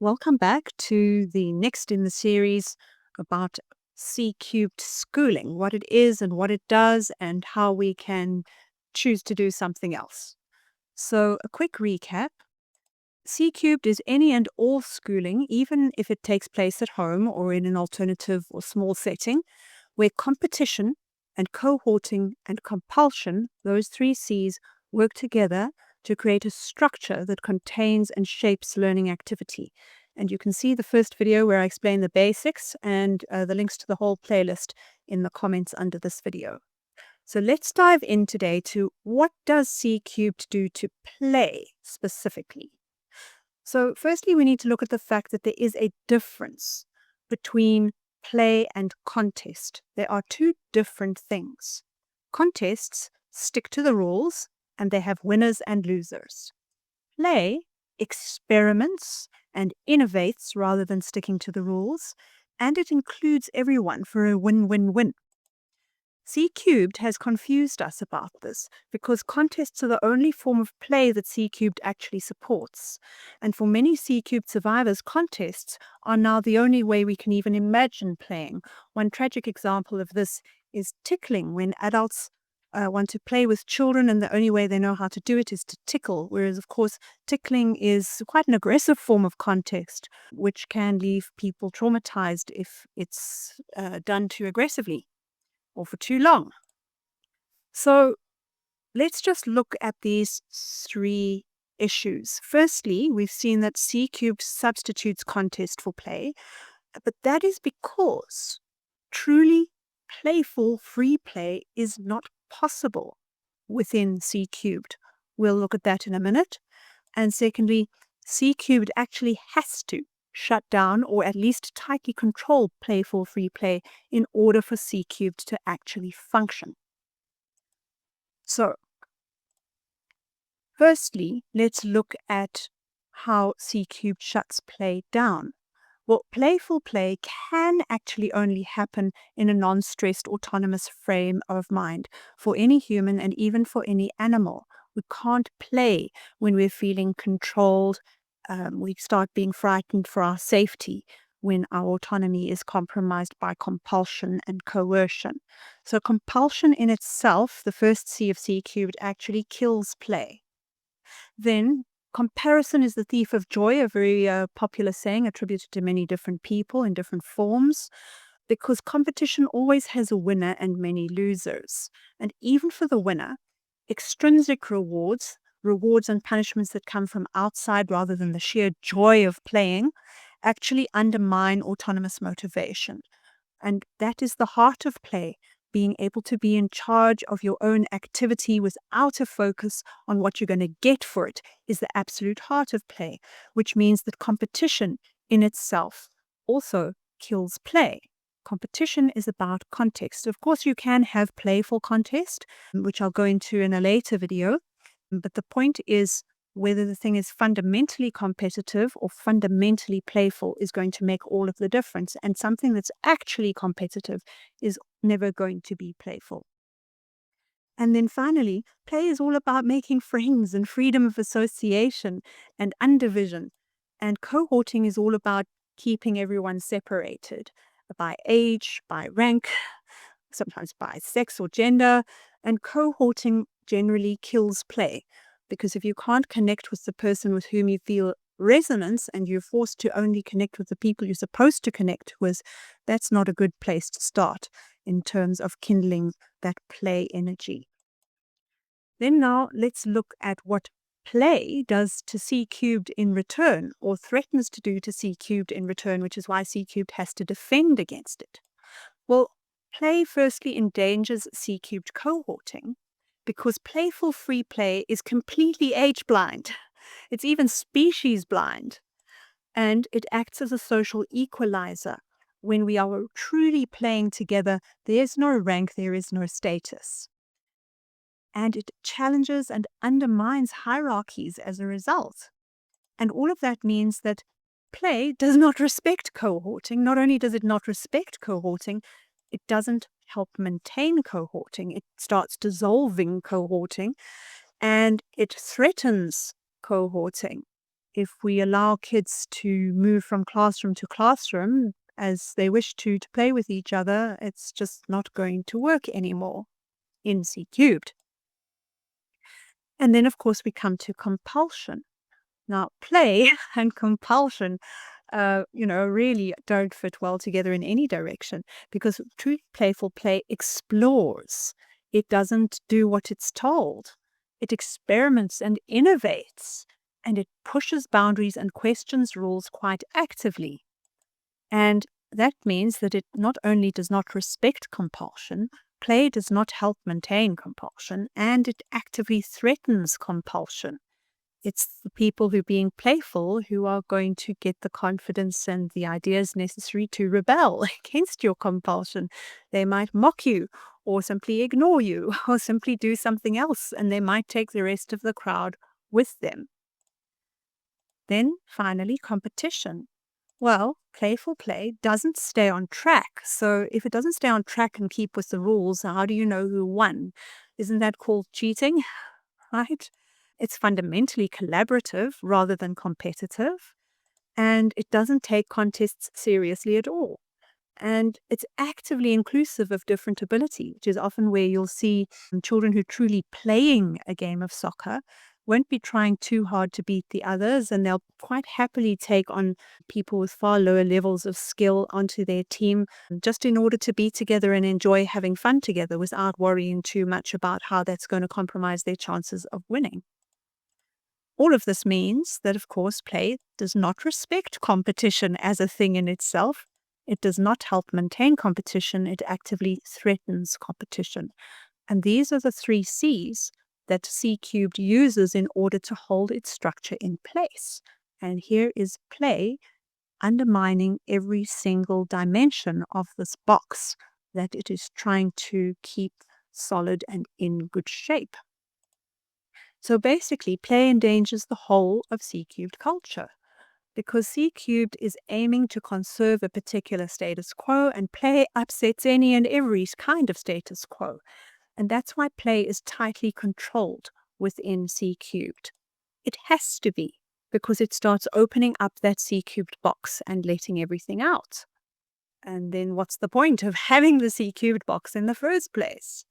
Welcome back to the next in the series about C cubed schooling, what it is and what it does, and how we can choose to do something else. So, a quick recap. C cubed is any and all schooling, even if it takes place at home or in an alternative or small setting, where competition and cohorting and compulsion, those three C's, work together to create a structure that contains and shapes learning activity. And you can see the first video where I explain the basics and the links to the whole playlist in the comments under this video. So let's dive in today to what does C cubed do to play specifically. So firstly, we need to look at the fact that there is a difference between play and contest. There are two different things. Contests stick to the rules and they have winners and losers. Play experiments and innovates rather than sticking to the rules, and it includes everyone for a win-win-win. C cubed has confused us about this because contests are the only form of play that C cubed actually supports. And for many C cubed survivors, contests are now the only way we can even imagine playing. One tragic example of this is tickling, when adults want to play with children and the only way they know how to do it is to tickle. Whereas, of course, tickling is quite an aggressive form of contest, which can leave people traumatized if it's done too aggressively or for too long. So let's just look at these three issues. Firstly, we've seen that C cubed substitutes contest for play, but that is because truly playful free play is not possible within C cubed. We'll look at that in a minute. And secondly, C cubed actually has to shut down or at least tightly control playful free play in order for C cubed to actually function. So, firstly, let's look at how C cubed shuts play down. Well, playful play can actually only happen in a non-stressed autonomous frame of mind for any human and even for any animal. We can't play when we're feeling controlled. We start being frightened for our safety when our autonomy is compromised by compulsion and coercion. So compulsion in itself, the first C of C cubed, actually kills play. Then comparison is the thief of joy, a very popular saying attributed to many different people in different forms, because competition always has a winner and many losers. And even for the winner, extrinsic rewards, rewards and punishments that come from outside rather than the sheer joy of playing, actually undermine autonomous motivation. And that is the heart of play, being able to be in charge of your own activity without a focus on what you're going to get for it is the absolute heart of play, which means that competition in itself also kills play. Competition is about context. Of course, you can have playful contest, which I'll go into in a later video, but the point is whether the thing is fundamentally competitive or fundamentally playful is going to make all of the difference. And something that's actually competitive is never going to be playful. And then finally, play is all about making friends and freedom of association and undivision. And cohorting is all about keeping everyone separated by age, by rank, sometimes by sex or gender. And cohorting generally kills play, because if you can't connect with the person with whom you feel resonance and you're forced to only connect with the people you're supposed to connect with, that's not a good place to start in terms of kindling that play energy. Then now let's look at what play does to C cubed in return, or threatens to do to C cubed in return, which is why C cubed has to defend against it. Well, play firstly endangers C cubed cohorting because playful free play is completely age blind. It's even species blind. And it acts as a social equalizer. When we are truly playing together, there is no rank, there is no status. And it challenges and undermines hierarchies as a result. And all of that means that play does not respect cohorting. Not only does it not respect cohorting, it doesn't help maintain cohorting. It starts dissolving cohorting and it threatens cohorting. if we allow kids to move from classroom to classroom as they wish to play with each other, it's just not going to work anymore in C cubed. And then, of course, we come to compulsion. Now, play and compulsion, really don't fit well together in any direction because true playful play explores. It doesn't do what it's told. It experiments and innovates, and it pushes boundaries and questions rules quite actively. And that means that it not only does not respect compulsion, play does not help maintain compulsion, and it actively threatens compulsion. It's the people who are being playful who are going to get the confidence and the ideas necessary to rebel against your compulsion. They might mock you or simply ignore you or simply do something else, and they might take the rest of the crowd with them. Then finally, competition. Well, playful play doesn't stay on track. So if it doesn't stay on track and keep with the rules, how do you know who won? Isn't that called cheating? Right? It's fundamentally collaborative rather than competitive, and it doesn't take contests seriously at all. And it's actively inclusive of different ability, which is often where you'll see children who are truly playing a game of soccer won't be trying too hard to beat the others, and they'll quite happily take on people with far lower levels of skill onto their team just in order to be together and enjoy having fun together without worrying too much about how that's going to compromise their chances of winning. All of this means that, of course, play does not respect competition as a thing in itself. It does not help maintain competition. It actively threatens competition. And these are the 3 C's that C cubed uses in order to hold its structure in place. And here is play undermining every single dimension of this box that it is trying to keep solid and in good shape. So basically, play endangers the whole of C cubed culture because C cubed is aiming to conserve a particular status quo, and play upsets any and every kind of status quo. And that's why play is tightly controlled within C cubed. It has to be, because it starts opening up that C cubed box and letting everything out. And then what's the point of having the C cubed box in the first place?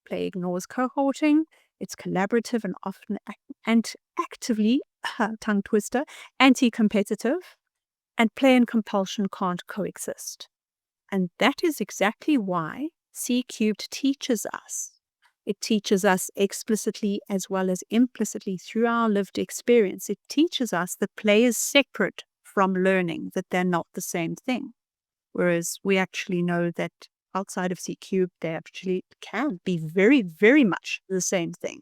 Play ignores cohorting. It's collaborative and often actively, tongue twister, anti-competitive, and play and compulsion can't coexist. And that is exactly why C cubed teaches us. It teaches us explicitly as well as implicitly through our lived experience. It teaches us that play is separate from learning, that they're not the same thing. Whereas we actually know that outside of C cubed, they actually can be very, very much the same thing.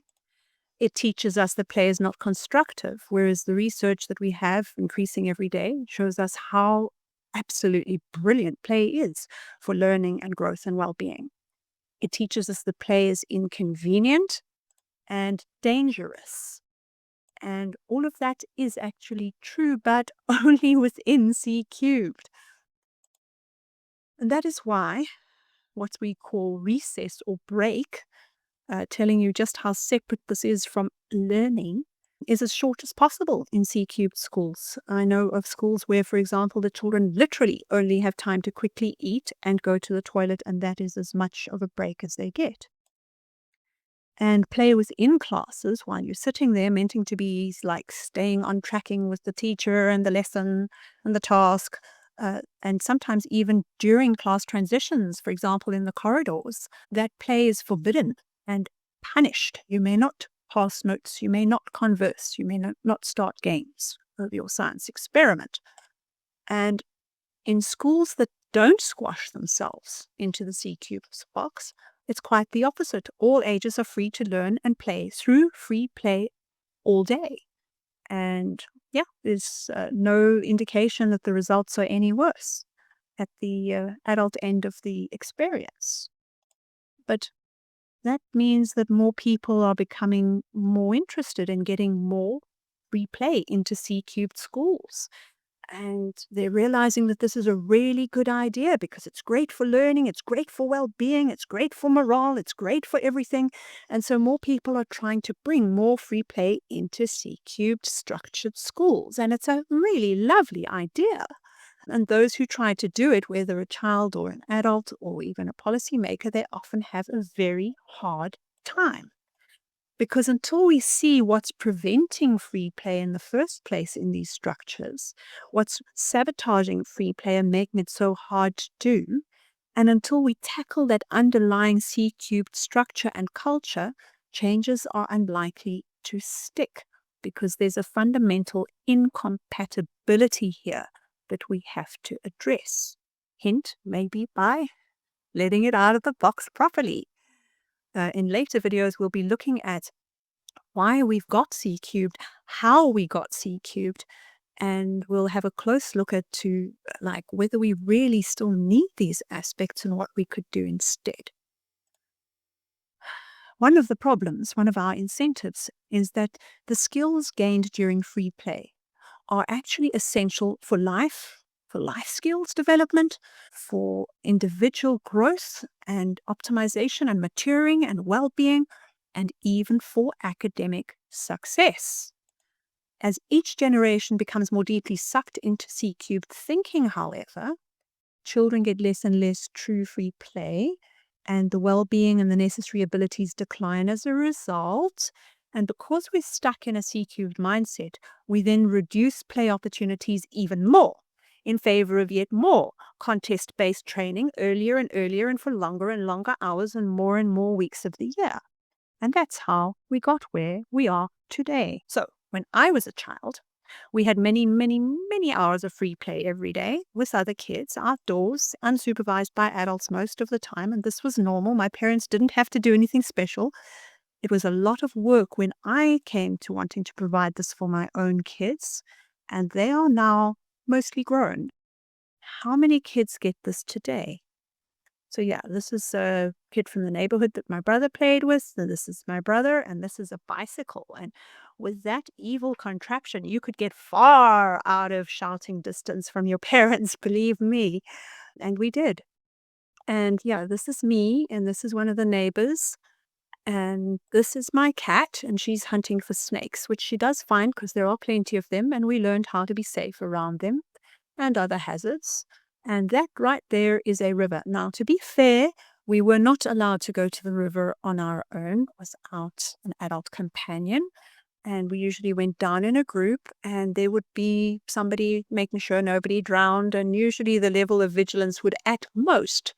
It teaches us that play is not constructive, whereas the research that we have increasing every day shows us how absolutely brilliant play is for learning and growth and well-being. It teaches us that play is inconvenient and dangerous. And all of that is actually true, but only within C cubed. And that is why what we call recess or break, telling you just how separate this is from learning, is as short as possible in C cubed schools. I know of schools where, for example, the children literally only have time to quickly eat and go to the toilet, and that is as much of a break as they get. And play within classes while you're sitting there, meant to be like staying on tracking with the teacher and the lesson and the task. And sometimes even during class transitions, for example, in the corridors, that play is forbidden and punished. You may not pass notes, you may not converse, you may not start games of your science experiment. And in schools that don't squash themselves into the C cubed box, it's quite the opposite. All ages are free to learn and play through free play all day. And yeah, there's no indication that the results are any worse at the adult end of the experience. But that means that more people are becoming more interested in getting more free play into C cubed schools. And they're realizing that this is a really good idea because it's great for learning, it's great for well-being, it's great for morale, it's great for everything. And so more people are trying to bring more free play into C-cubed structured schools. And it's a really lovely idea. And those who try to do it, whether a child or an adult or even a policymaker, they often have a very hard time. Because until we see what's preventing free play in the first place in these structures, what's sabotaging free play and making it so hard to do, and until we tackle that underlying C-cubed structure and culture, changes are unlikely to stick because there's a fundamental incompatibility here that we have to address. Hint, maybe by letting it out of the box properly. In later videos, we'll be looking at why we've got C-cubed, how we got C-cubed, and we'll have a close look at like whether we really still need these aspects and what we could do instead. One of the problems, one of our incentives, is that the skills gained during free play are actually essential for life skills development, for individual growth and optimization and maturing and well-being, and even for academic success. As each generation becomes more deeply sucked into C-cubed thinking, however, children get less and less true free play, and the well-being and the necessary abilities decline as a result. And because we're stuck in a C-cubed mindset, we then reduce play opportunities even more in favor of yet more contest-based training earlier and for longer and longer hours and more weeks of the year. And that's how we got where we are today. So when I was a child, we had many hours of free play every day with other kids, outdoors, unsupervised by adults most of the time. And this was normal. My parents didn't have to do anything special. It was a lot of work when I came to wanting to provide this for my own kids. And they are now mostly grown. How many kids get this today? So yeah, this is a kid from the neighborhood that my brother played with. And this is my brother, and this is a bicycle. And with that evil contraption, you could get far out of shouting distance from your parents, believe me. And we did. And yeah, this is me, and this is one of the neighbors. And this is my cat, and she's hunting for snakes, which she does find because there are plenty of them, and we learned how to be safe around them and other hazards. And that right there is a river. Now, to be fair, we were not allowed to go to the river on our own without an adult companion. And we usually went down in a group, and there would be somebody making sure nobody drowned. And usually the level of vigilance would at most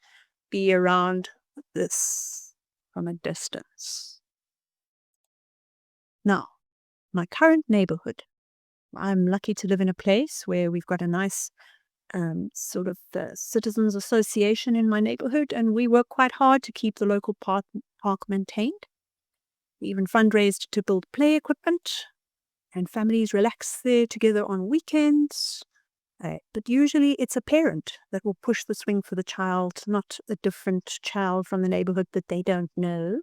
be around this from a distance. Now, my current neighborhood, I'm lucky to live in a place where we've got a nice sort of citizens association in my neighborhood, and we work quite hard to keep the local park maintained. We even fundraised to build play equipment, and families relax there together on weekends. But usually it's a parent that will push the swing for the child, not a different child from the neighborhood that they don't know.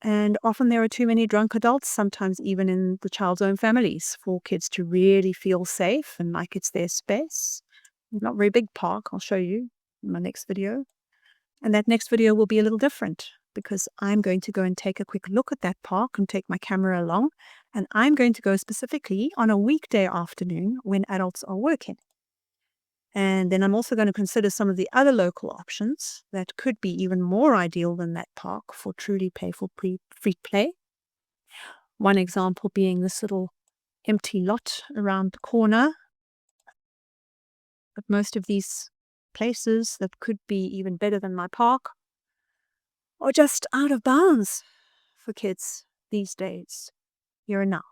And often there are too many drunk adults, sometimes even in the child's own families, for kids to really feel safe and like it's their space. Not a very big park, I'll show you in my next video. And that next video will be a little different because I'm going to go and take a quick look at that park and take my camera along. And I'm going to go specifically on a weekday afternoon when adults are working. And then I'm also going to consider some of the other local options that could be even more ideal than that park for truly playful free play. One example being this little empty lot around the corner. But most of these places that could be even better than my park are just out of bounds for kids these days, here and now.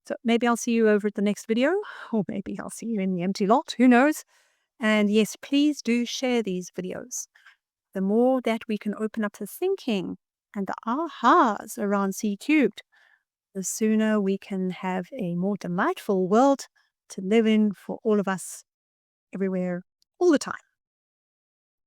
So maybe I'll see you over at the next video, or maybe I'll see you in the empty lot, who knows? And yes, please do share these videos. The more that we can open up the thinking and the ahas around C-cubed, the sooner we can have a more delightful world to live in for all of us, everywhere, all the time.